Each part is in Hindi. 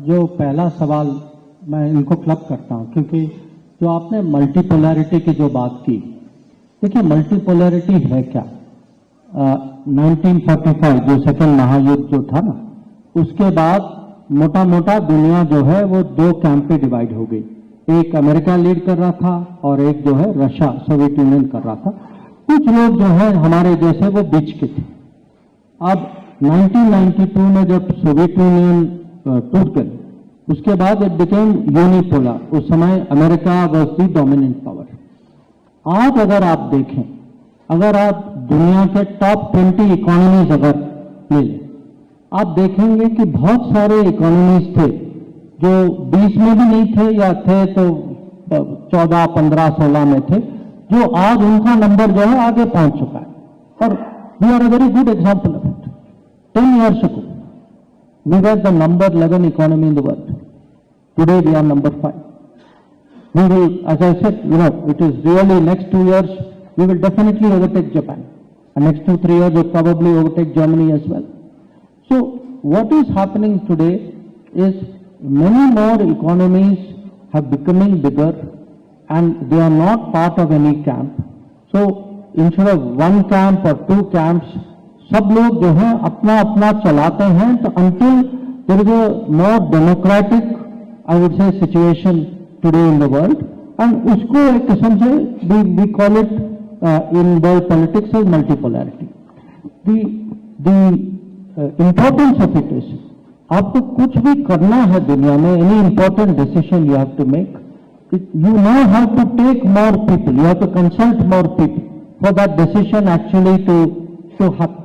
जो पहला सवाल मैं इनको क्लब करता हूं, क्योंकि जो आपने मल्टीपोलैरिटी की जो बात की, देखिए मल्टीपोलैरिटी है क्या। 1945 जो सेकेंड महायुद्ध जो था ना, उसके बाद मोटा मोटा दुनिया जो है वो दो कैंप पे डिवाइड हो गई। एक अमेरिका लीड कर रहा था और एक जो है रशिया सोवियत यूनियन कर रहा था। कुछ लोग जो है हमारे जैसे वो बीच के थे। अब 1992 में जब सोवियत यूनियन टूट गई, उसके बाद इट बिकेम यूनिपोलर। उस समय America was the dominant power. आज अगर आप देखें, अगर आप दुनिया के टॉप 20 इकोनॉमीज अगर ले लें, आप देखेंगे कि बहुत सारे इकोनॉमीज थे जो 20 में भी नहीं थे, या थे तो 14, 15, 16 में थे, जो आज उनका नंबर जो है आगे पहुंच चुका है। और we are a very good example of it. 10 years ago we were the number 11 economy in the world. Today we are number 5. We will, as I said, it is really next 2 years we will definitely overtake Japan, and next 2-3 years we'll probably overtake Germany as well. So what is happening today is many more economies have becoming bigger and they are not part of any camp. So instead of one camp or two camps, सब लोग जो है अपना अपना चलाते हैं। तो until there is a more democratic, I would say, situation today in the world, and उसको एक किस्म से we call it in world politics as multipolarity. The importance of it is, आपको कुछ भी करना है दुनिया में, any important decision you have to make, you know how to take more people, you have to consult more people for that decision actually to happen.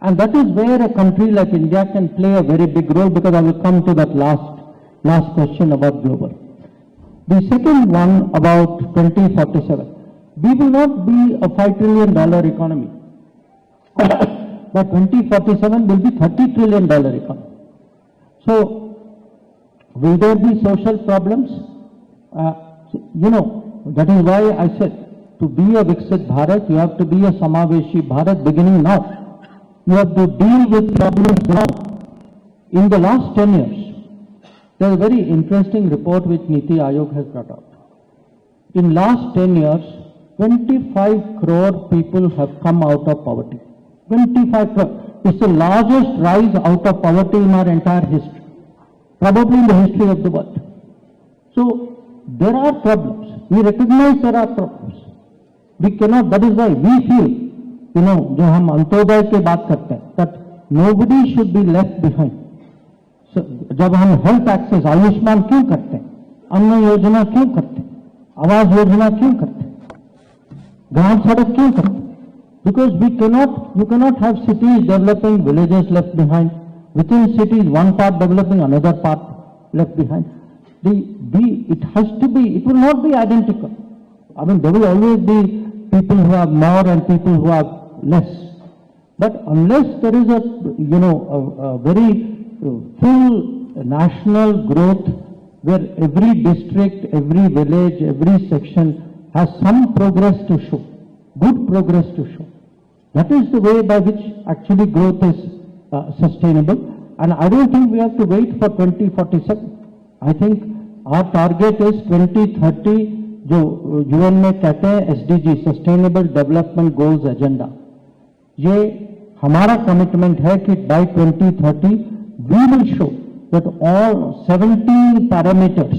And that is where a country like India can play a very big role, because I will come to that last question about global. The second one about 2047. We will not be a $5 trillion economy. By 2047 will be $30 trillion economy. So will there be social problems? That is why I said, to be a Viksit Bharat, you have to be a Samaveshi Bharat beginning now. You have to deal with problems now. In the last 10 years, there is a very interesting report which Niti Aayog has brought out. In last 10 years, 25 crore people have come out of poverty. 25 crore. It's the largest rise out of poverty in our entire history, probably in the history of the world. So there are problems. We recognize there are problems. We cannot, that is why we feel, जो हम अंत्योदय की बात करते हैं, that nobody should be left behind. So, जब हम हेल्थ एक्सेस, आयुष्मान क्यों करते हैं, अन्न योजना क्यों करते हैं, आवास योजना क्यों करते हैं, ग्राम सड़क क्यों करते हैं? Because you cannot have cities developing, villages left behind. Within cities, one part developing, another part left behind. It has to be, it will not be identical. I mean, there will always be people who have more and people who have less. But unless there is a very full national growth, where every district, every village, every section has some progress to show, good progress to show, that is the way by which actually growth is sustainable. And I don't think we have to wait for 2047. I think our target is 2030, जो यूएन में कहते हैं SDG, sustainable development goals agenda. ये हमारा कमिटमेंट है कि by 2030 we will show that all 17 parameters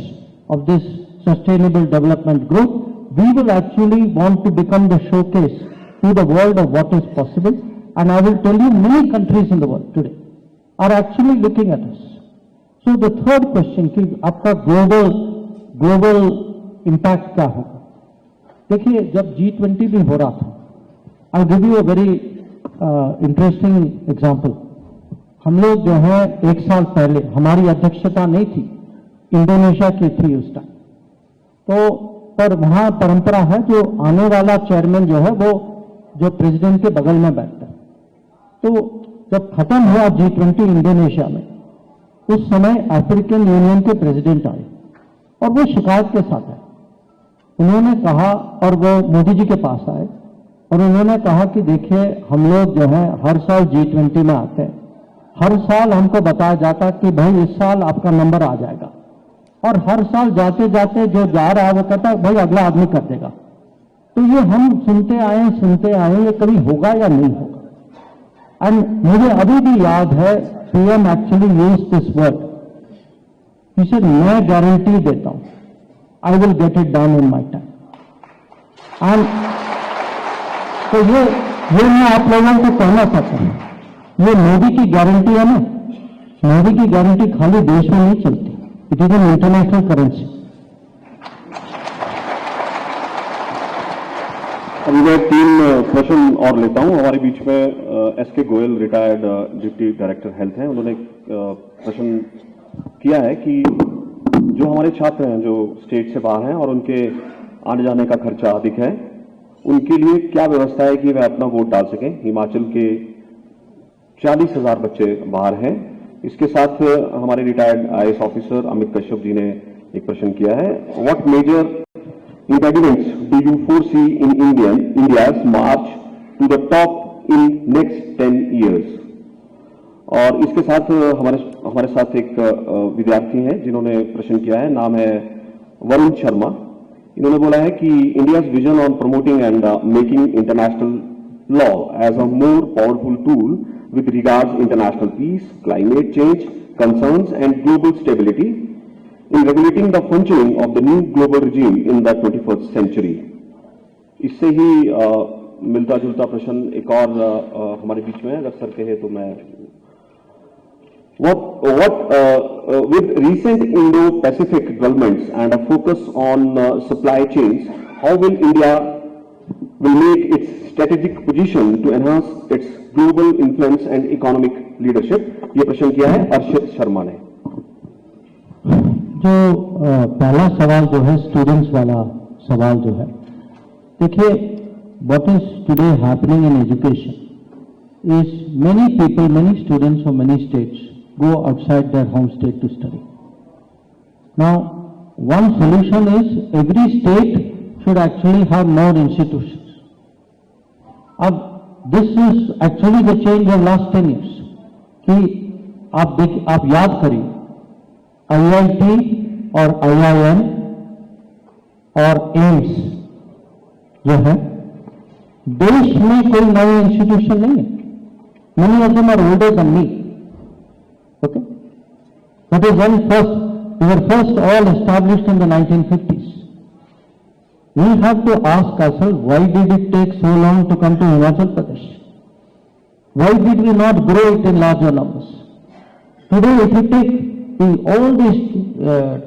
of this sustainable development growth, we will actually want to become the showcase to the world of what is possible. And I will tell you, many countries in the world today are actually looking at us. So the third question कि आपका ग्लोबल इम्पैक्ट क्या होगा. देखिए, जब G20 भी हो रहा था, I give you a very interesting example. हम लोग जो है 1 साल पहले, हमारी अध्यक्षता नहीं थी, इंडोनेशिया की थी उस टाइम. तो पर वहां परंपरा है, जो आने वाला चेयरमैन जो है वो जो प्रेसिडेंट के बगल में बैठता है. तो जब खत्म हुआ G20 इंडोनेशिया में, उस समय अफ्रीकन यूनियन के प्रेसिडेंट आए और वो शिकायत के साथ आए. उन्होंने कहा, और वो मोदी जी के पास आए और उन्होंने कहा कि देखिए, हम लोग जो है हर साल G20 में आते हैं, हर साल हमको बताया जाता कि भाई इस साल आपका नंबर आ जाएगा, और हर साल जाते जाते जो जा रहा है वो कहता है भाई अगला आदमी कर देगा। तो ये हम सुनते आए, ये कभी होगा या नहीं होगा। एंड मुझे अभी भी याद है PM actually use this word, he said मैं गारंटी देता हूं, I will get it done in my time. And तो ये मैं आप लोगों को कहना चाहता हूं, ये मोदी की गारंटी है ना, मोदी की गारंटी खाली देश में नहीं चलती, it is an international currency. अभी मैं 3 प्रश्न और लेता हूं। हमारे बीच में SK Goyal retired deputy director health हैं। उन्होंने प्रश्न किया है कि जो हमारे छात्र हैं जो स्टेट से बाहर हैं और उनके आने जाने का खर्चा अधिक है, उनके लिए क्या व्यवस्था है कि वे अपना वोट डाल सकें। हिमाचल के 40,000 बच्चे बाहर हैं। इसके साथ हमारे retired IAS officer Amit Kashyap ji ने एक प्रश्न किया है, what major impediments do you foresee in India's march to the top in next 10 years? और इसके साथ हमारे साथ एक विद्यार्थी हैं जिन्होंने प्रश्न किया है, नाम है वरुण शर्मा। इन्होंने बोला है कि India's vision on promoting and making international law as a more powerful tool with regards international peace, climate change concerns and global stability in regulating the functioning of the new global regime in the 21st century. इससे ही मिलता जुलता प्रश्न एक और हमारे बीच में है, अगर सर कहे तो मैं with recent Indo-Pacific developments and a focus on supply chains, how will India will make its strategic position to enhance its global influence and economic leadership? ये प्रश्न किया है अर्षित शर्मा ने। जो पहला सवाल जो है स्टूडेंट्स वाला सवाल जो है, देखिए what is today happening in education is many people, many students from many states go outside their home state to study. Now, one solution is every state should actually have more institutions. This is actually the change of last 10 years. कि आप याद करिए IIT और IIM और एम्स जो है, देश में कोई नए इंस्टीट्यूशन नहीं है। Many of them are older than me. Okay, that is when we were first all established in the 1950s. We have to ask ourselves, why did it take so long to come to Himachal Pradesh? Why did we not grow it in larger numbers? Today, if you take all these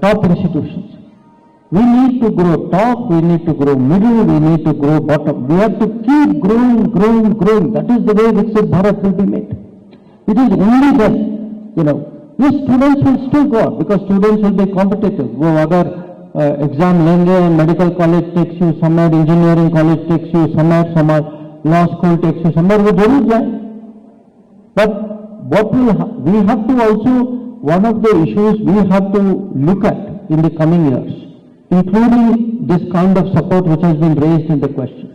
top institutions, we need to grow top, we need to grow middle, we need to grow bottom. We have to keep growing. That is the way Viksit Bharat will be made. It is only then, yes, students will still go out because students will be competitive. वो अगर एग्जाम लेंगे, medical college takes you summer, engineering college takes you summer, law school takes you summer, वो जरूर जाए। But what we have to also, one of the issues we have to look at in the coming years, including this kind of support which has been raised in the question.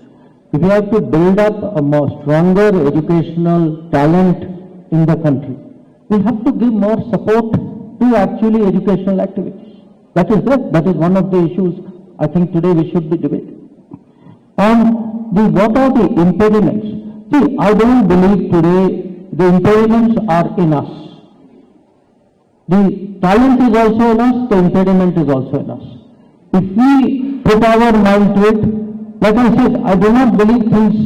If we have to build up a more stronger educational talent in the country, we have to give more support to actually educational activities. That is it. That is one of the issues I think today we should be debating. And what are the impediments? See, I don't believe today the impediments are in us. The talent is also in us, the impediment is also in us. If we put our mind to it, like I said, I do not believe things,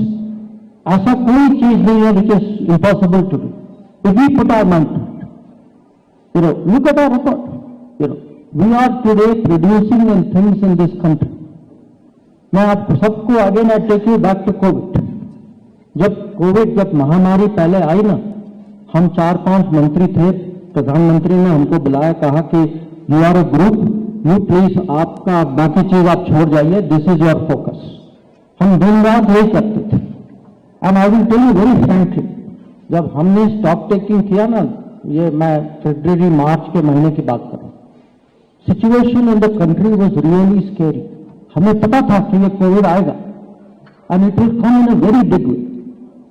ऐसा कोई चीज नहीं है which is impossible to do. If we put our mind to it, look at our record. We are today producing things in this country. मैं आप सबको आगे ना take you back to COVID. जब महामारी पहले आई ना, हम 4-5 मंत्री थे, प्रधानमंत्री ने हमको बुलाया, कहा कि you are a group, you please आपका बाकी चीज आप छोड़ जाइए, दिस इज योर फोकस। हम दिन रात यही करते थे। And I will tell you very frankly, जब हमने स्टॉक टेकिंग किया ना, ये मैं फरवरी मार्च के महीने की बात कर रहा हूं, situation in the country was really scary. हमें पता था कि ये कोविड आएगा and it will come in a very big way.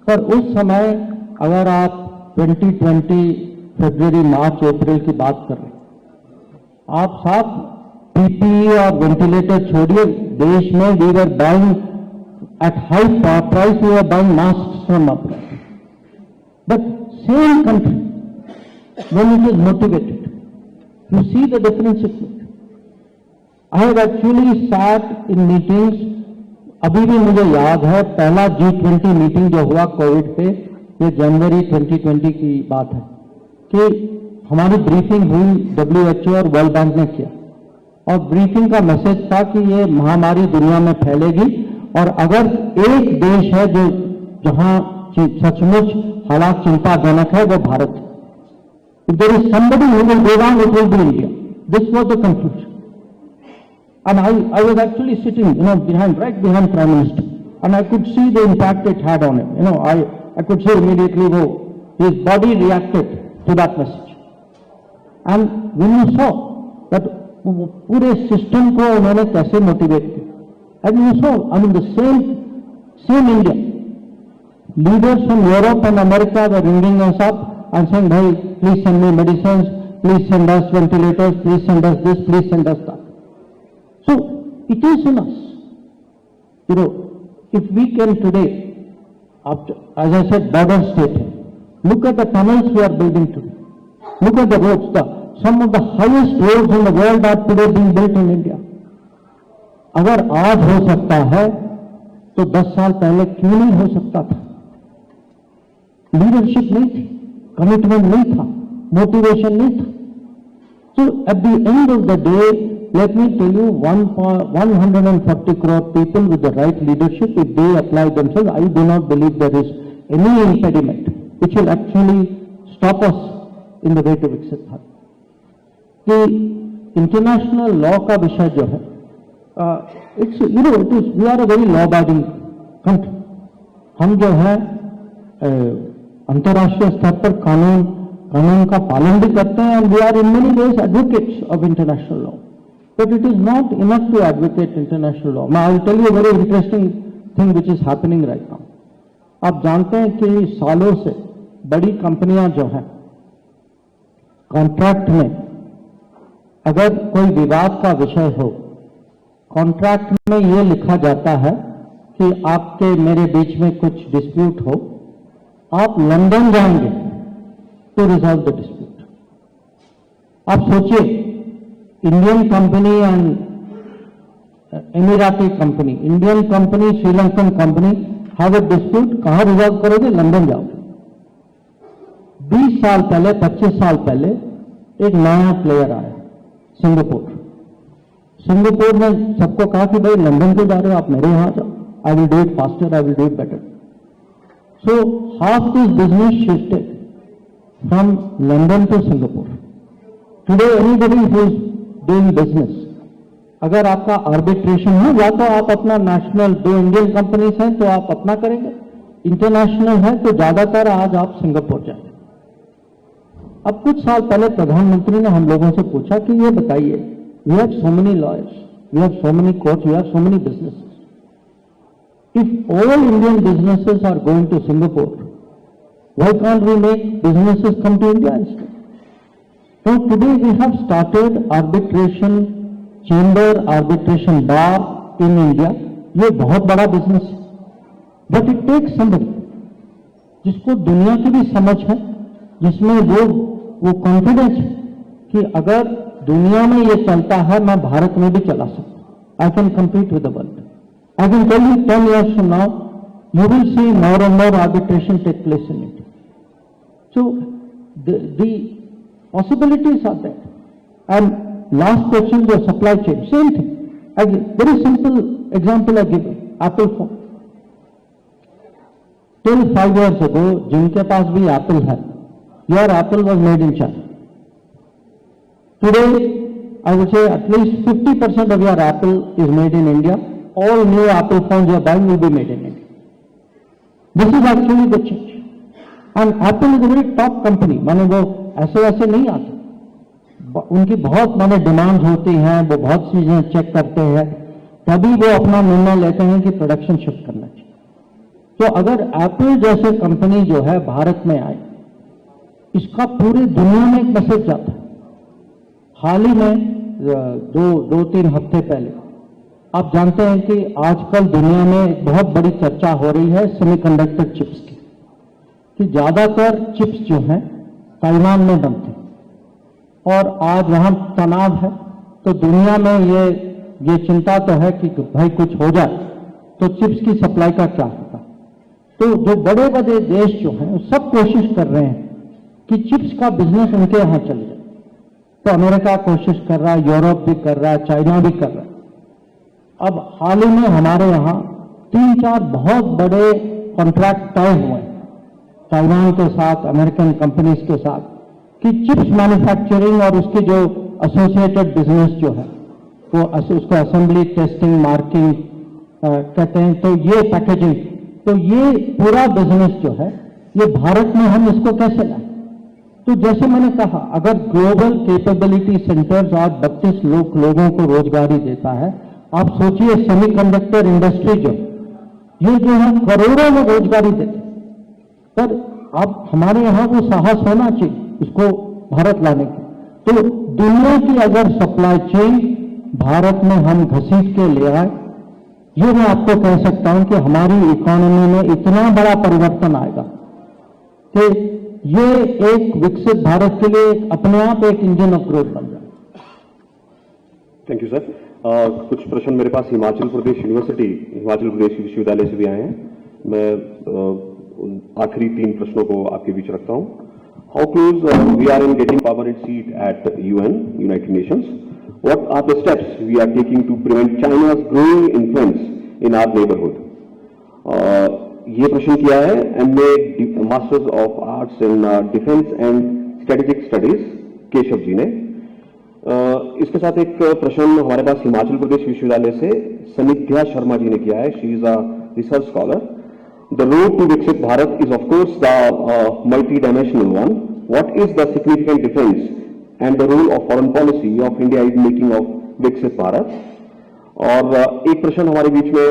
पर उस समय अगर आप 2020 फरवरी, मार्च, अप्रैल की बात कर रहे हैं। आप साहब पीपीई और वेंटिलेटर छोड़िए, देश में we were buying at high price, we were buying mask from abroad. But same country, when it is motivated, you see the difference it makes. I have actually sat in meetings, अभी भी मुझे याद है पहला G20 मीटिंग जो हुआ कोविड पे, ये जनवरी 2020 की बात है, कि हमारी ब्रीफिंग हुई WHO और वर्ल्ड बैंक ने किया, और ब्रीफिंग का मैसेज था कि ये महामारी दुनिया में फैलेगी, और अगर एक देश है जो जहां सचमुच हालात चिंताजनक है वो भारत है। If there is somebody who will go down, it will be India. This was the conclusion. And I was actually sitting, right behind Prime Minister, and I could see the impact it had on him. I could see immediately his body reacted to that message. And when you saw that पूरे system को उन्होंने कैसे motivate किया, and you saw, the same India, leaders from Europe and America were ringing us up and saying, "Bhai, please send me medicines, please send us ventilators, please send us this, please send us that." So it is in us. If we can today, after, as I said, border state, look at the tunnels we are building today. Look at the roads. Some of the highest roads in the world are today being built in India. अगर आज हो सकता है, तो 10 साल पहले क्यों नहीं हो सकता था? लीडरशिप नहीं थी, कमिटमेंट नहीं था, मोटिवेशन नहीं था। So at the end of the day, let me tell you, 140 crore people with the right leadership, if they apply themselves, I do not believe there is any impediment which will actually stop us in the way to Viksit Bharat. कि इंटरनेशनल लॉ का विषय जो है, we are a very law abiding country. हम जो है अंतर्राष्ट्रीय स्तर पर कानून का पालन भी करते हैं, and we are in many ways advocates of international law, but it is not enough to advocate international law. I will tell you very interesting thing which is happening right now. आप जानते हैं कि सालों से बड़ी कंपनियां जो हैं, कॉन्ट्रैक्ट में अगर कोई विवाद का विषय हो, कॉन्ट्रैक्ट में यह लिखा जाता है कि आपके मेरे बीच में कुछ डिस्प्यूट हो, आप लंदन जाएंगे टू रिजॉल्व द डिस्प्यूट। आप सोचिए, Indian company and Emirati company, Indian company, Sri Lankan company have a dispute, कहां रिजॉल्व करोगे? लंदन जाओगे। 20 साल पहले, 25 साल पहले एक नया प्लेयर आया, सिंगापुर। सिंगापुर ने सबको कहा कि भाई लंदन क्यों जा रहे हो, आप मेरे यहां जाओ, I will do it faster, I will do it better. So half this business shifted from London to Singapore. Today anybody who is doing business, अगर आपका आर्बिट्रेशन है, या तो आप अपना नेशनल, दो इंडियन कंपनीज हैं तो आप अपना करेंगे, इंटरनेशनल है तो ज्यादातर आज आप सिंगापुर जाएंगे। अब कुछ साल पहले प्रधानमंत्री ने हम लोगों से पूछा कि ये बताइए, we have so many lawyers, we have so many courts, we have so many businesses, if all Indian businesses are going to Singapore, why can't we make businesses come to India instead? So today we have started arbitration chamber, arbitration bar in India. ये बहुत बड़ा बिजनेस है, but it takes somebody जिसको दुनिया की भी समझ है, जिसमें वो कॉन्फिडेंस है कि अगर दुनिया में ये चलता है, मैं भारत में भी चला सकता, I can compete with the world. I can tell you 10 years from now, you will see more and more arbitration take place in India. So the possibilities are there. And last question, the supply chain, same thing. Very simple example I give you, Apple phone. Till 5 years ago, जिनके पास भी Apple है, your Apple was made in China. Today, I would say at least 50% of your Apple is made in India. All new Apple phones you are buying will be made in India. This is actually the change. And Apple is a very top company. माने वो ऐसे वैसे नहीं आते, उनकी बहुत माने डिमांड्स होती हैं, वो बहुत चीजें चेक करते हैं, तभी वो अपना निर्णय लेते हैं कि प्रोडक्शन शिफ्ट करना चाहिए। तो अगर एप्पल जैसे कंपनी जो है भारत में आए, इसका पूरी दुनिया में एक मैसेज जाता है। हाल ही में दो तीन हफ्ते पहले आप जानते हैं कि आजकल दुनिया में एक बहुत बड़ी चर्चा हो रही है सेमीकंडक्टर चिप्स की, कि ज्यादातर चिप्स जो हैं ताइवान में बनते हैं और आज वहां तनाव है। तो दुनिया में ये चिंता तो है कि भाई कुछ हो जाए तो चिप्स की सप्लाई का क्या होगा। तो जो बड़े बड़े देश जो हैं सब कोशिश कर रहे हैं कि चिप्स का बिजनेस उनके यहां चले जाए। तो अमेरिका कोशिश कर रहा है, यूरोप भी कर रहा है, चाइना भी कर रहा है। अब हाल ही में हमारे यहां 3-4 बहुत बड़े कॉन्ट्रैक्ट तय हुए हैं ताइवान के साथ, अमेरिकन कंपनीज के साथ, कि चिप्स मैन्युफैक्चरिंग और उसकी जो एसोसिएटेड बिजनेस जो है वो उसको असेंबली, टेस्टिंग, मार्किंग कहते हैं, तो ये पैकेजिंग, तो ये पूरा बिजनेस जो है ये भारत में हम इसको कैसे लाएं। तो जैसे मैंने कहा, अगर ग्लोबल कैपेबिलिटी सेंटर्स आज 32 लोगों को रोजगारी देता है, आप सोचिए सेमीकंडक्टर इंडस्ट्री ये जो है करोड़ों में रोजगारी देते, पर अब हमारे यहां वो साहस होना चाहिए इसको भारत लाने की। तो दुनिया की अगर सप्लाई चेन भारत में हम घसीट के ले आए, ये मैं आपको कह सकता हूं कि हमारी इकोनॉमी में इतना बड़ा परिवर्तन आएगा कि ये एक विकसित भारत के लिए अपने आप एक इंजन ऑफ ग्रोथ बन जाए। Thank you sir. कुछ प्रश्न मेरे पास हिमाचल प्रदेश विश्वविद्यालय से भी आए हैं। मैं आखिरी 3 प्रश्नों को आपके बीच रखता हूं। How close we are in getting permanent seat at UN, United Nations? What are the steps we are taking to prevent China's growing influence in our neighborhood? ये प्रश्न किया है MA masters of arts in defence and strategic studies Keshav ji ने। इसके साथ एक प्रश्न हमारे पास हिमाचल प्रदेश विश्वविद्यालय से सनिध्या शर्मा जी ने किया है। She is a research scholar. The road to Viksit Bharat is of course the multi dimensional one. What is the significant difference and the role of foreign policy of India in making of Viksit Bharat? और एक प्रश्न हमारे बीच में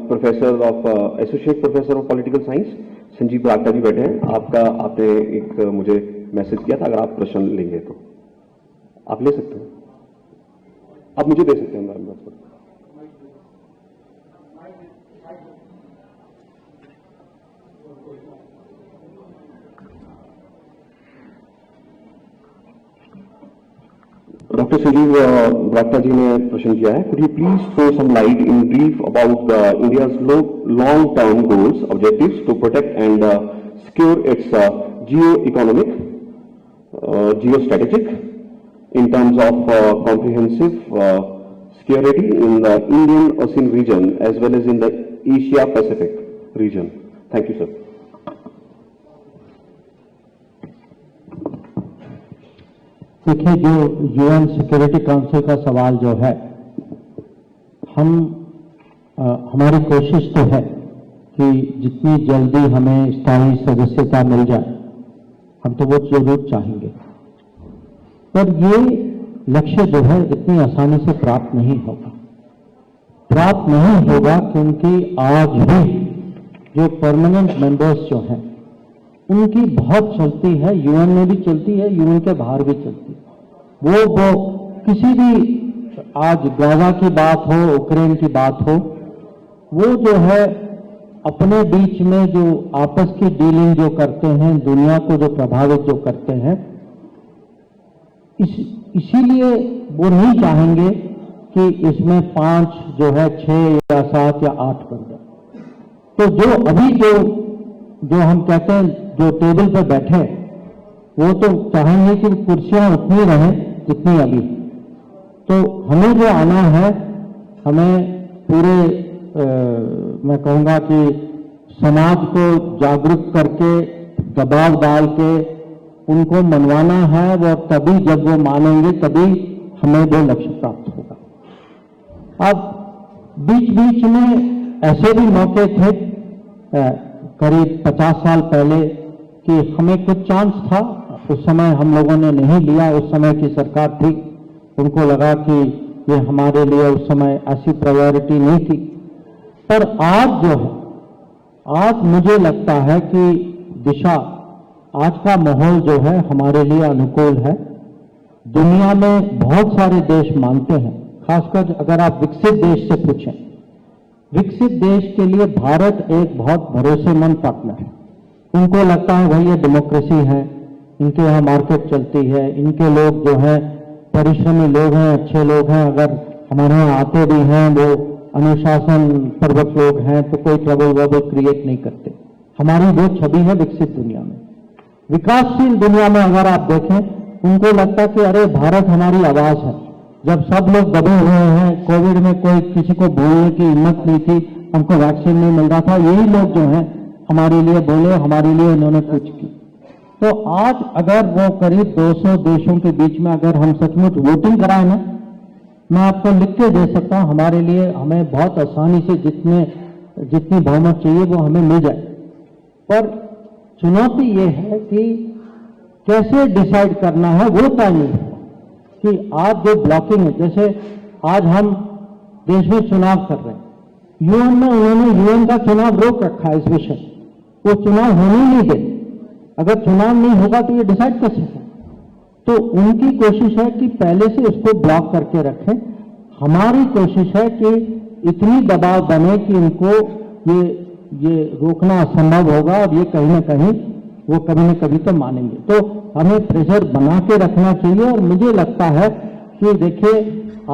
professor of associate professor of political science Sanjeev Baragta ji बैठे हैं। आपने एक मुझे मैसेज किया था, अगर आप प्रश्न लेंगे तो आप ले सकते हैं, आप मुझे दे सकते हैं। डॉक्टर संजीव बरागटा जी ने प्रश्न किया है, could you please throw some light in brief about India's long term goals, objectives to protect and secure its geo economic, geo strategic in terms of comprehensive security in the Indian Ocean region as well as in the Asia Pacific region. Thank you, sir. देखिए, जो यूएन सिक्योरिटी काउंसिल का सवाल जो है, हमारी कोशिश तो है कि जितनी जल्दी हमें स्थायी सदस्यता मिल जाए, हम तो वो जरूर चाहेंगे, पर ये लक्ष्य जो है इतनी आसानी से प्राप्त नहीं होगा क्योंकि आज भी जो परमानेंट मेंबर्स जो हैं उनकी बहुत चलती है, यूएन में भी चलती है, यूएन के बाहर भी चलती है। वो किसी भी, आज गाजा की बात हो, यूक्रेन की बात हो, वो जो है अपने बीच में जो आपस की डीलिंग जो करते हैं, दुनिया को जो प्रभावित जो करते हैं, इसीलिए वो नहीं चाहेंगे कि इसमें 5 जो है 6 या 7 या 8 बन जाए। तो जो अभी जो हम कहते हैं जो टेबल पर बैठे, वो तो चाहेंगे कि कुर्सियां उतनी रहें जितनी अभी। तो हमें जो आना है, हमें पूरे मैं कहूंगा कि समाज को जागरूक करके, दबाव डाल के उनको मनवाना है, वो तभी जब वो मानेंगे तभी हमें वो लक्ष्य प्राप्त होगा। अब बीच में ऐसे भी मौके थे करीब 50 साल पहले कि हमें कुछ चांस था, उस समय हम लोगों ने नहीं लिया। उस समय की सरकार थी, उनको लगा कि ये हमारे लिए उस समय ऐसी प्रायोरिटी नहीं थी। पर आज जो है, आज मुझे लगता है कि दिशा आज का माहौल जो है हमारे लिए अनुकूल है। दुनिया में बहुत सारे देश मानते हैं, खासकर अगर आप विकसित देश से पूछें, विकसित देश के लिए भारत एक बहुत भरोसेमंद पार्टनर है। उनको लगता है भाई ये डेमोक्रेसी है, इनके यहाँ मार्केट चलती है, इनके लोग जो है परिश्रमी लोग हैं, अच्छे लोग हैं, अगर हमारे यहाँ आते भी हैं वो अनुशासन पर्वत लोग हैं तो कोई ट्रबल वबल क्रिएट नहीं करते। हमारी वो छवि है विकसित दुनिया में। विकासशील दुनिया में अगर आप देखें, उनको लगता है कि अरे भारत हमारी आवाज है। जब सब लोग दबे हुए हैं, कोविड में कोई किसी को बोलने की हिम्मत नहीं थी, हमको वैक्सीन नहीं मिल रहा था, यही लोग जो हैं हमारे लिए बोले, हमारे लिए इन्होंने कुछ की। तो आज अगर वो करीब 200 देशों के बीच में अगर हम सचमुच वोटिंग कराएं ना, मैं आपको लिख के दे सकता हूं, हमारे लिए हमें बहुत आसानी से जितनी बहुमत चाहिए वो हमें मिल जाए। पर चुनौती ये है कि कैसे डिसाइड करना है वो तय नहीं है कि आज जो ब्लॉकिंग है, जैसे आज हम देश में चुनाव कर रहे हैं, यूएन में उन्होंने यूएन का चुनाव रोक रखा है इस विषय, वो चुनाव होने ही नहीं दे। अगर चुनाव नहीं होगा तो ये डिसाइड कैसे है? तो उनकी कोशिश है कि पहले से इसको ब्लॉक करके रखें। हमारी कोशिश है कि इतनी दबाव बने कि इनको ये रोकना असंभव होगा और ये कहीं ना कहीं वो कभी न कभी तो मानेंगे। तो हमें प्रेशर बना के रखना चाहिए। और मुझे लगता है कि देखिए,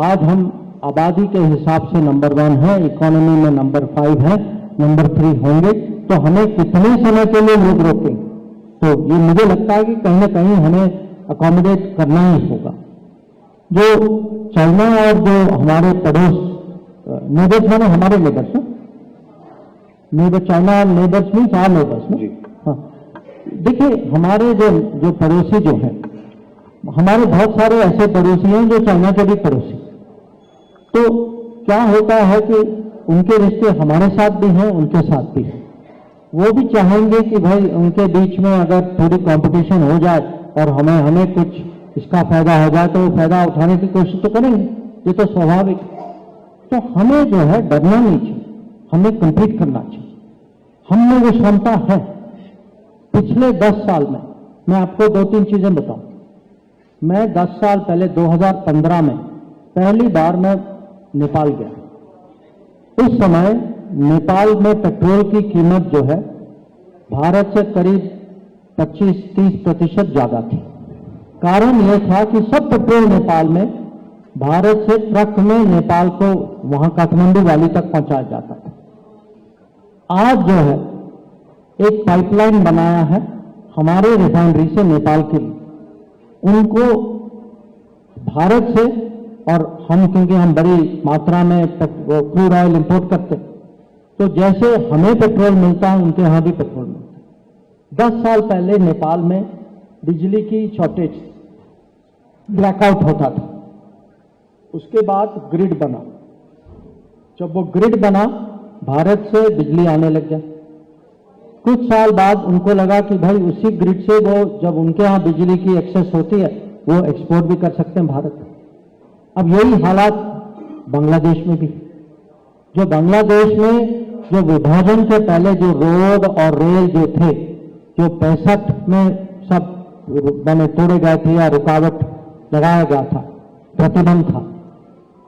आज हम आबादी के हिसाब से नंबर 1 है, इकोनॉमी में नंबर 5 है, नंबर 3 होंगे, तो हमें कितने समय के लिए लोग रोकेंगे? तो ये मुझे लगता है कि कहीं ना कहीं हमें अकोमोडेट करना ही होगा। जो चाइना और जो हमारे पड़ोस नेबर्स माने हमारे नेबर्स हैं, neighbour China neighbours means are neighbours ना। हाँ, देखिए हमारे जो पड़ोसी जो हैं, हमारे बहुत सारे ऐसे पड़ोसी हैं जो चाइना के भी पड़ोसी। तो क्या होता है कि उनके रिश्ते हमारे साथ भी हैं, उनके साथ भी हैं। वो भी चाहेंगे कि भाई उनके बीच में अगर थोड़ी कंपटीशन हो जाए और हमें कुछ इसका फायदा हो जाए तो वो फायदा उठाने की कोशिश तो करेंगे, ये तो स्वाभाविक। तो हमें जो है डरना नहीं चाहिए, हमें कंपीट करना चाहिए। हम में वो क्षमता है। पिछले 10 साल में मैं आपको 2-3 चीजें बताऊं। मैं 10 साल पहले 2015 में पहली बार मैं नेपाल गया। उस समय नेपाल में पेट्रोल की कीमत जो है भारत से करीब 25-30% ज्यादा थी। कारण यह था कि सब पेट्रोल नेपाल में भारत से ट्रक में नेपाल को वहां काठमांडू वैली तक पहुंचाया जाता था। आज जो है एक पाइपलाइन बनाया है हमारे रिफाइनरी से नेपाल के लिए। उनको भारत से, और हम क्योंकि हम बड़ी मात्रा में क्रूड ऑयल इंपोर्ट करते हैं, तो जैसे हमें पेट्रोल मिलता है उनके यहां भी पेट्रोल मिलता है। 10 साल पहले नेपाल में बिजली की शॉर्टेज, ब्लैकआउट होता था। उसके बाद ग्रिड बना। जब वो ग्रिड बना, भारत से बिजली आने लग गया। कुछ साल बाद उनको लगा कि भाई उसी ग्रिड से वो जब उनके यहां बिजली की एक्सेस होती है वो एक्सपोर्ट भी कर सकते हैं भारत। अब यही हालात बांग्लादेश में भी। जो बांग्लादेश में जो विभाजन के पहले जो रोड और रेल जो थे, जो 65 में सब बने तोड़े गए थे या रुकावट लगाया गया था, प्रतिबंध था,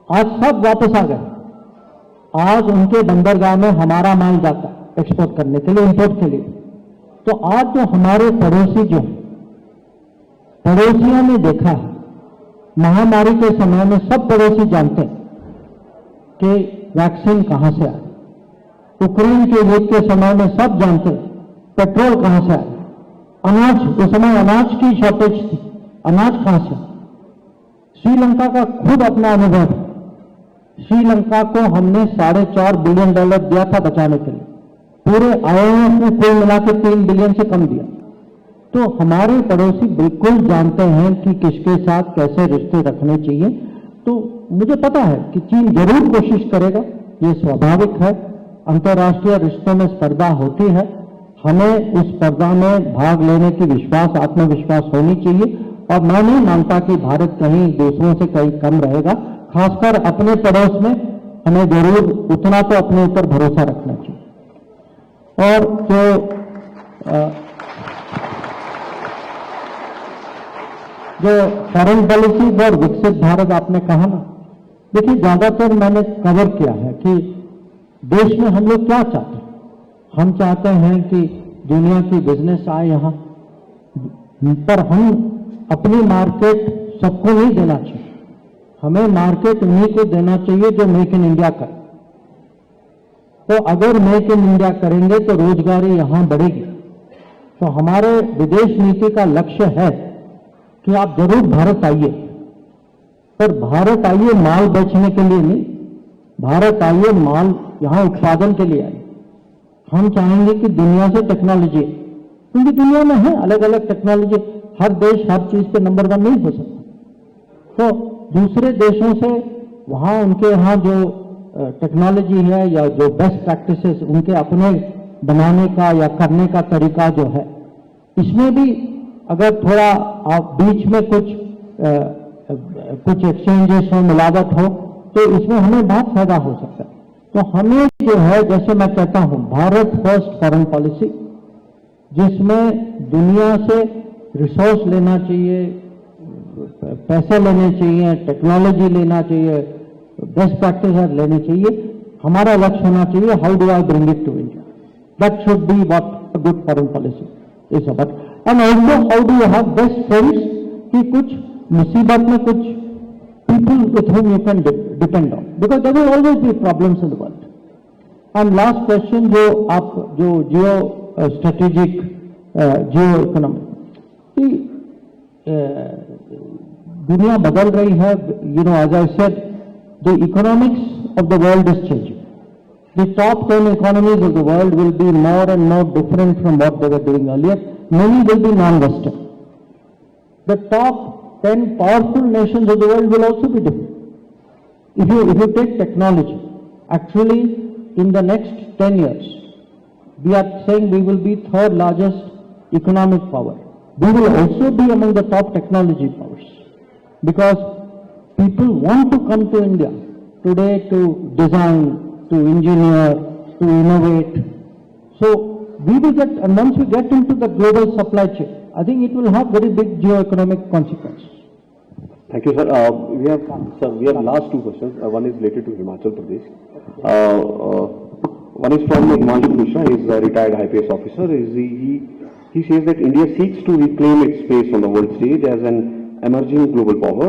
आज सब वापस आ गए। आज उनके बंदरगाह में हमारा माल जाता है एक्सपोर्ट करने के लिए, इंपोर्ट के लिए। तो आज जो हमारे पड़ोसी जो पड़ोसियों ने देखा है, महामारी के समय में सब पड़ोसी जानते हैं कि वैक्सीन कहां से आए। यूक्रेन के युद्ध के समय में सब जानते हैं पेट्रोल कहां से आए। अनाज, उस समय अनाज की शॉर्टेज थी, अनाज कहां से? श्रीलंका का खुद अपना अनुभव। श्रीलंका को हमने $4.5 बिलियन दिया था बचाने के लिए। पूरे IMF ने कुल मिलाकर 3 बिलियन से कम दिया। तो हमारे पड़ोसी बिल्कुल जानते हैं कि किसके साथ कैसे रिश्ते रखने चाहिए। तो मुझे पता है कि चीन जरूर कोशिश करेगा, ये स्वाभाविक है। अंतर्राष्ट्रीय रिश्तों में स्पर्धा होती है, हमें उस स्पर्धा में भाग लेने की विश्वास, आत्मविश्वास होनी चाहिए। और मैं नहीं मानता कि भारत कहीं दूसरों से कहीं कम रहेगा। खासकर अपने पड़ोस में हमें जरूर उतना तो अपने ऊपर भरोसा रखना चाहिए। और जो जो फॉरेन पॉलिसी और विकसित भारत आपने कहा ना, देखिए ज्यादातर मैंने कवर किया है कि देश में हम लोग क्या चाहते हैं। हम चाहते हैं कि दुनिया की बिजनेस आए यहाँ, पर हम अपनी मार्केट सबको नहीं देना चाहिए। हमें मार्केट उन्हीं को देना चाहिए जो मेक इन इंडिया करे। तो अगर मेक इन इंडिया करेंगे तो रोजगारी यहां बढ़ेगी। तो हमारे विदेश नीति का लक्ष्य है कि आप जरूर भारत आइए, पर भारत आइए माल बेचने के लिए नहीं, भारत आइए माल यहां उत्पादन के लिए आइए। हम चाहेंगे कि दुनिया से टेक्नोलॉजी, क्योंकि दुनिया में है अलग अलग टेक्नोलॉजी, हर देश हर चीज पे नंबर 1 नहीं हो सकता। तो दूसरे देशों से वहां उनके यहाँ जो टेक्नोलॉजी है या जो बेस्ट प्रैक्टिसेस उनके अपने बनाने का या करने का तरीका जो है, इसमें भी अगर थोड़ा आप बीच में कुछ एक्सचेंजेस हो, मिलावट हो, तो इसमें हमें बहुत फायदा हो सकता है। तो हमें जो है, जैसे मैं कहता हूं, भारत फर्स्ट फॉरेन पॉलिसी, जिसमें दुनिया से रिसोर्स लेना चाहिए, पैसे लेने चाहिए, टेक्नोलॉजी लेना चाहिए, बेस्ट प्रैक्टिस लेनी चाहिए। हमारा लक्ष्य होना चाहिए how do I bring it to India, that should be what good foreign policy is about. And also how do you have best friends, कि कुछ मुसीबत में कुछ people with whom you can depend on, because there will always be problems in the world. And last question, जो जियो स्ट्रेटेजिक जियो इकोनॉमी, दुनिया बदल रही है, as I said, the economics of the world is changing. The top 10 economies of the world will be more and more different from what they were doing earlier. Many will be non-Western. The top 10 powerful nations of the world will also be different. If you take technology, actually in the next 10 years, we are saying we will be third largest economic power. We will also be among the top technology powers, because people want to come to India today to design, to engineer, to innovate. So we will get, and once we get into the global supply chain, I think it will have very big geo-economic consequences. Thank you, sir. We have last two questions. One is related to Himachal Pradesh. One is from Himanshu Mishra. He is a retired IPS officer. He says that India seeks to reclaim its space on the world stage as an emerging global power.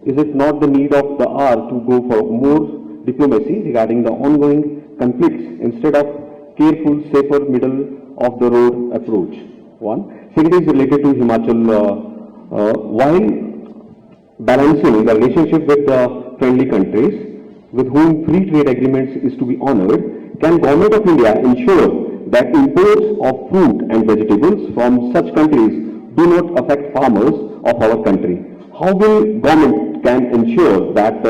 Is it not the need of the hour to go for more diplomacy regarding the ongoing conflicts instead of careful, safer, middle of the road approach? One. Second is related to Himachal. While balancing the relationship with the friendly countries with whom free trade agreements is to be honored, can Government of India ensure that imports of fruit and vegetables from such countries do not affect farmers of our country? How will government can ensure that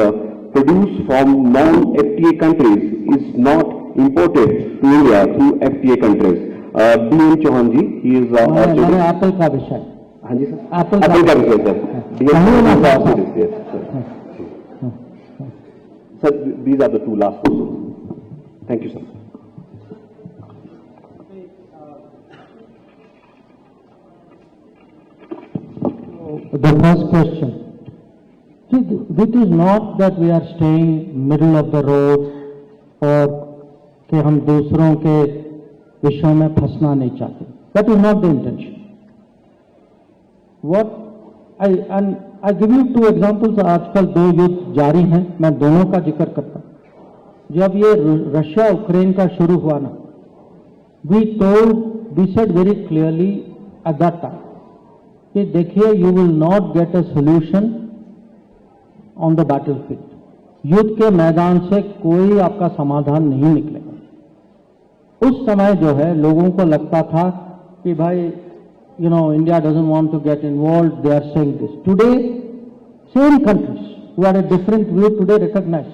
produce from non-FTA countries is not imported to India through FTA countries? D.N. Chauhan ji, he is Apple का विषय। हाँ जी सर, एप्पल का विषय sir, sir these are the two last questions. Thank you, sir. The first question, it is not that we are staying middle of the road और कि हम दूसरों के विषयों में फंसना नहीं चाहते. That is not the intention. I give you two examples. आजकल दो युद्ध जारी हैं, मैं दोनों का जिक्र करता हूं. जब ये रशिया यूक्रेन का शुरू हुआ ना, we said very clearly at that time कि देखिए, you will not get a solution on the battlefield. युद्ध के मैदान से कोई आपका समाधान नहीं निकलेगा. उस समय जो है लोगों को लगता था कि भाई India doesn't want to get involved, they are saying this. Today, same countries who had a different view today recognize.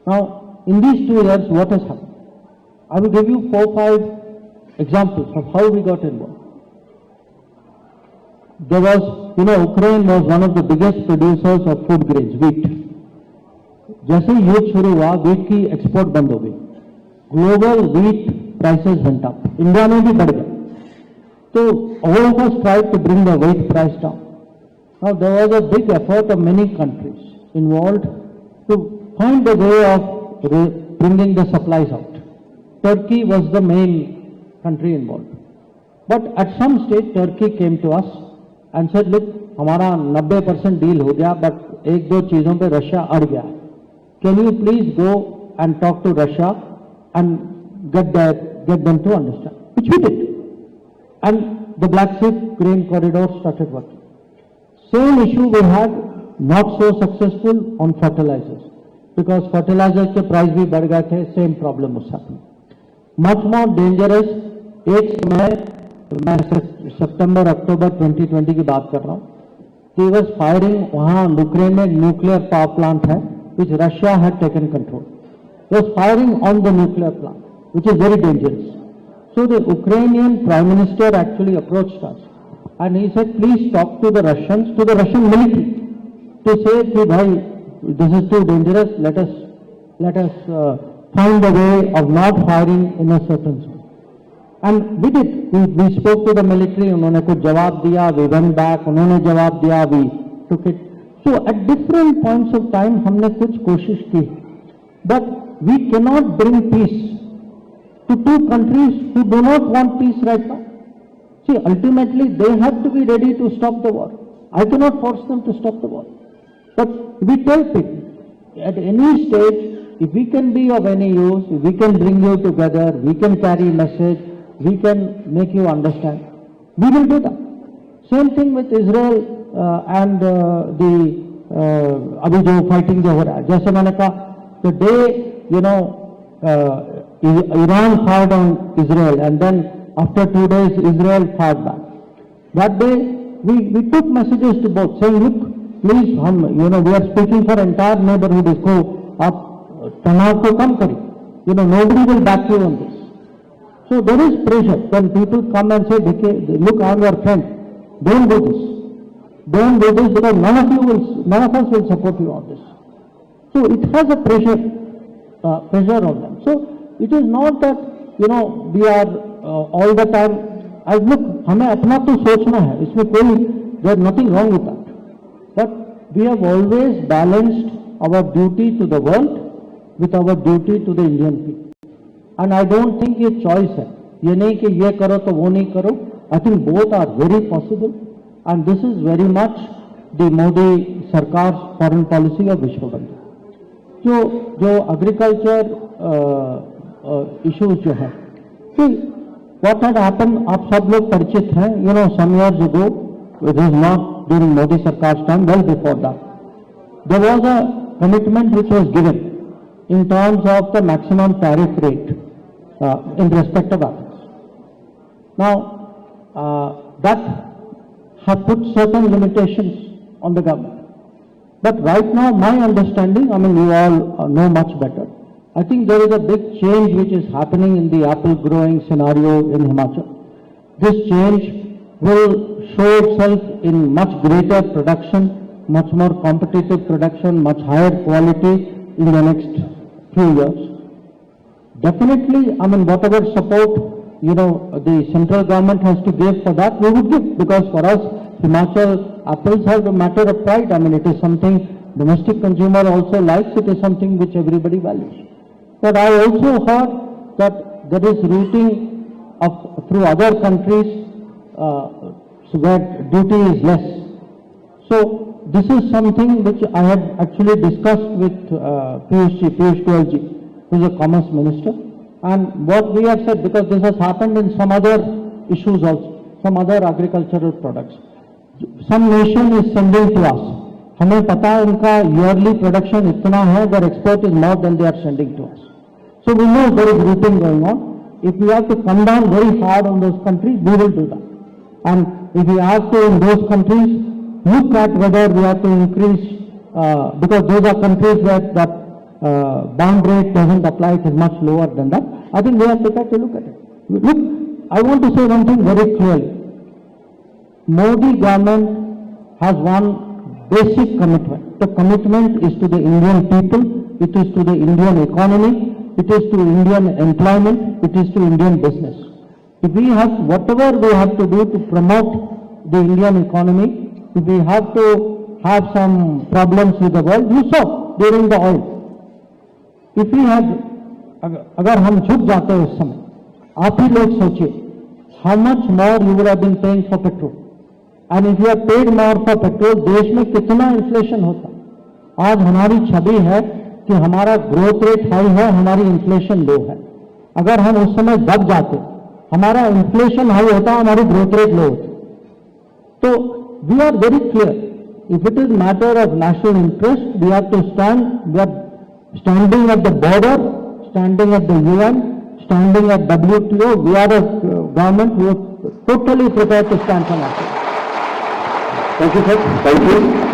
Now, in these 2 years, what has happened? I will give you 4-5 examples of how we got involved. There was, Ukraine was one of the biggest producers of food grains, wheat. जैसे ही युद्ध शुरू हुआ, wheat की export बंद हो गई. Global wheat prices went up. India में भी बढ़ गया. So all of us tried to bring the wheat price down. Now, there was a big effort of many countries involved to find a way of bringing the supplies out. Turkey was the main country involved. But at some stage, Turkey came to us and said, look, हमारा 90% डील हो गया, but एक दो चीजों पे रशिया अड़ गया. Can you please go and talk to Russia and get them to understand? Which we did. And the Black Sea grain corridor started working. Same issue we had, not so successful on fertilizers, because fertilizers के price भी बढ़ गए थे. Same problem was happening. Much more dangerous. एक समय मैं सितंबर अक्टूबर 2020 की बात कर रहा हूँ. He was firing वहाँ यूक्रेन में न्यूक्लियर पावर प्लांट है, which Russia had taken control. He was firing on the nuclear plant, which is very dangerous. So the Ukrainian Prime Minister actually approached us and he said, please talk to the Russians, to the Russian military, to say, कि भाई, this is too dangerous, let us find a way of not firing in a certain zone. And we did. We spoke to the military, उन्होंने कुछ जवाब दिया, we went back, उन्होंने जवाब दिया, we took it. So at different points of time हमने कुछ कोशिश की. But we cannot bring peace to two countries who do not want peace right now. See, ultimately they have to be ready to stop the war. I cannot force them to stop the war. But we tell people, at any stage, if we can be of any use, if we can bring you together, we can carry message, we can make you understand, we will do that. Same thing with Israel and अभी जो fighting जो हो रहा है, जैसे मैंने कहा, the day Iran fired on Israel and then after 2 days Israel fired back. That day we took messages to both saying, look, please, we are speaking for entire neighborhood. इसको आप तनाव को कम करिए. Nobody will back you on this. So there is pressure when people come and say, look, I am your friend, don't do this. Don't do this because none of us will support you on this. So it has a pressure on them. So it is not that, we are all the time, look, हमें अपना तो सोचना है, इसमें कोई, there is nothing wrong with that. But we have always balanced our duty to the world with our duty to the Indian people. And I don't think ये choice है. ये नहीं कि ये करो तो वो नहीं करो. I think both are very possible. And this is very much the Modi Sarkar's foreign policy of Vishwa Bandhu. जो agriculture issues जो है. See, what had happened, आप सब लोग परिचित हैं. Some years ago, it is not during Modi Sarkar's time, well before that, there was a commitment which was given in terms of the maximum tariff rate in respect of apples. Now, that have put certain limitations on the government. But right now, my understanding, you all know much better, I think there is a big change which is happening in the apple growing scenario in Himachal. This change will show itself in much greater production, much more competitive production, much higher quality in the next few years. Definitely, whatever support, the central government has to give for that, we would give, because for us, Himachal apples are a matter of pride. It is something domestic consumer also likes, it is something which everybody values. But I also heard that there is routing through other countries so that duty is less. So this is something which I had actually discussed with Piyush Goyal, who is a commerce minister, and what we have said, because this has happened in some other issues also, some other agricultural products. Some nation is sending to us. हमें पता है इनका yearly production इतना है, their export is more than they are sending to us. So we know there is routing going on. If we have to come down very hard on those countries, we will do that. And if we have to in those countries look at whether we have to increase, because those are countries where that bond rate doesn't apply, it is much lower than that. I think we have to take a look at it. Look, I want to say one thing very clearly. Modi government has one basic commitment. The commitment is to the Indian people, it is to the Indian economy, it is to Indian employment, it is to Indian business. If we have, whatever we have to do to promote the Indian economy, if we have to have some problems with the world, you saw during the oil. If we had, अगर हम झुक जाते उस समय, आप ही लोग सोचिए, how much more you would have been paying for petrol. And if you have paid more for petrol, देश में कितना इन्फ्लेशन होता. आज हमारी छवि है कि हमारा ग्रोथ रेट हाई है, हमारी इन्फ्लेशन लो है. अगर हम उस समय दब जाते, हमारा इन्फ्लेशन हाई होता, हमारी ग्रोथ रेट लो होती. तो we are very clear, if it is matter of national interest, we have to stand. We are standing at the border, standing at the UN, standing at WTO. We are a government who is totally prepared to stand for national. Thank you, sir. Thank you.